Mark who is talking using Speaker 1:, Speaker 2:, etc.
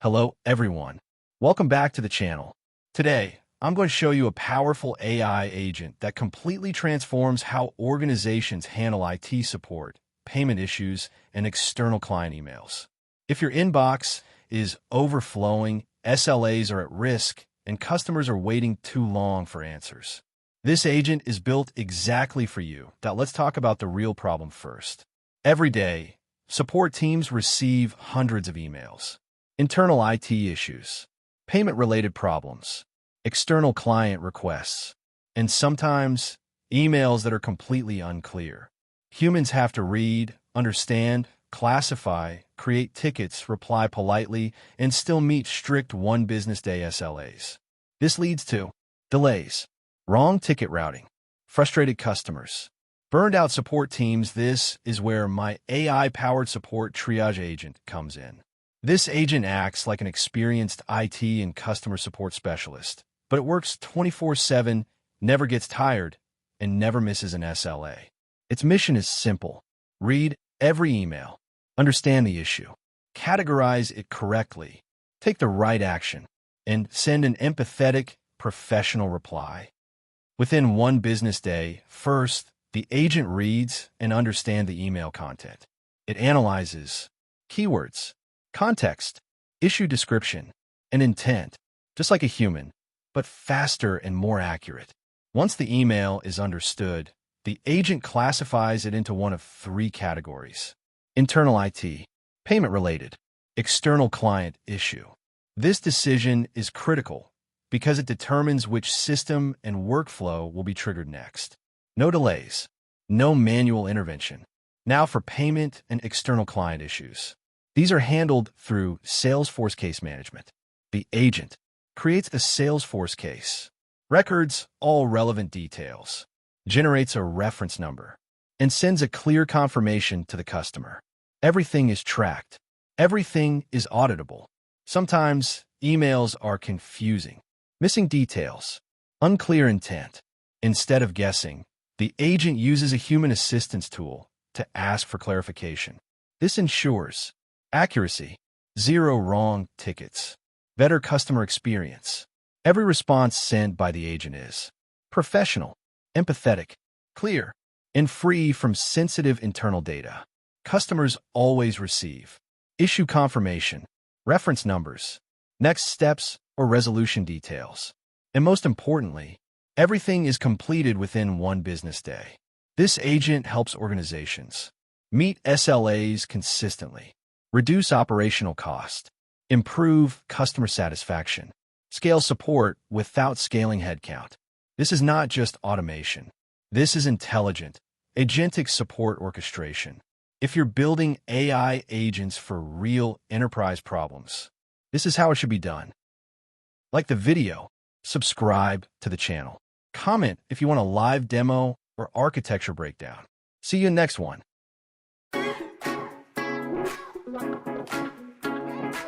Speaker 1: Hello, everyone. Welcome back to the channel. Today, I'm going to show you a powerful AI agent that completely transforms how organizations handle IT support, payment issues, and external client emails. If your inbox is overflowing, SLAs are at risk, and customers are waiting too long for answers, this agent is built exactly for you. Now, let's talk about the real problem first. Every day, support teams receive hundreds of emails. Internal IT issues, payment-related problems, external client requests, and sometimes emails that are completely unclear. Humans have to read, understand, classify, create tickets, reply politely, and still meet strict one-business-day SLAs. This leads to delays, wrong ticket routing, frustrated customers, burned-out support teams. This is where my AI-powered support triage agent comes in. This agent acts like an experienced IT and customer support specialist, but it works 24/7, never gets tired, and never misses an SLA. Its mission is simple. Read every email, understand the issue, categorize it correctly, take the right action, and send an empathetic, professional reply. Within one business day, first, the agent reads and understands the email content. It analyzes keywords, context, issue description, and intent, just like a human, but faster and more accurate. Once the email is understood, the agent classifies it into one of three categories: internal IT, payment-related, external client issue. This decision is critical because it determines which system and workflow will be triggered next. No delays, no manual intervention. Now for payment and external client issues. These are handled through Salesforce case management. The agent creates a Salesforce case, records all relevant details, generates a reference number, and sends a clear confirmation to the customer. Everything is tracked. Everything is auditable. Sometimes emails are confusing, missing details, unclear intent. Instead of guessing, the agent uses a human assistance tool to ask for clarification. This ensures accuracy, zero wrong tickets, better customer experience. Every response sent by the agent is professional, empathetic, clear, and free from sensitive internal data. Customers always receive issue confirmation, reference numbers, next steps, or resolution details. And most importantly, everything is completed within one business day. This agent helps organizations meet SLAs consistently, reduce operational cost, improve customer satisfaction, scale support without scaling headcount. This is not just automation. This is intelligent, agentic support orchestration. If you're building AI agents for real enterprise problems, this is how it should be done. Like the video, subscribe to the channel, comment if you want a live demo or architecture breakdown. See you in the next one.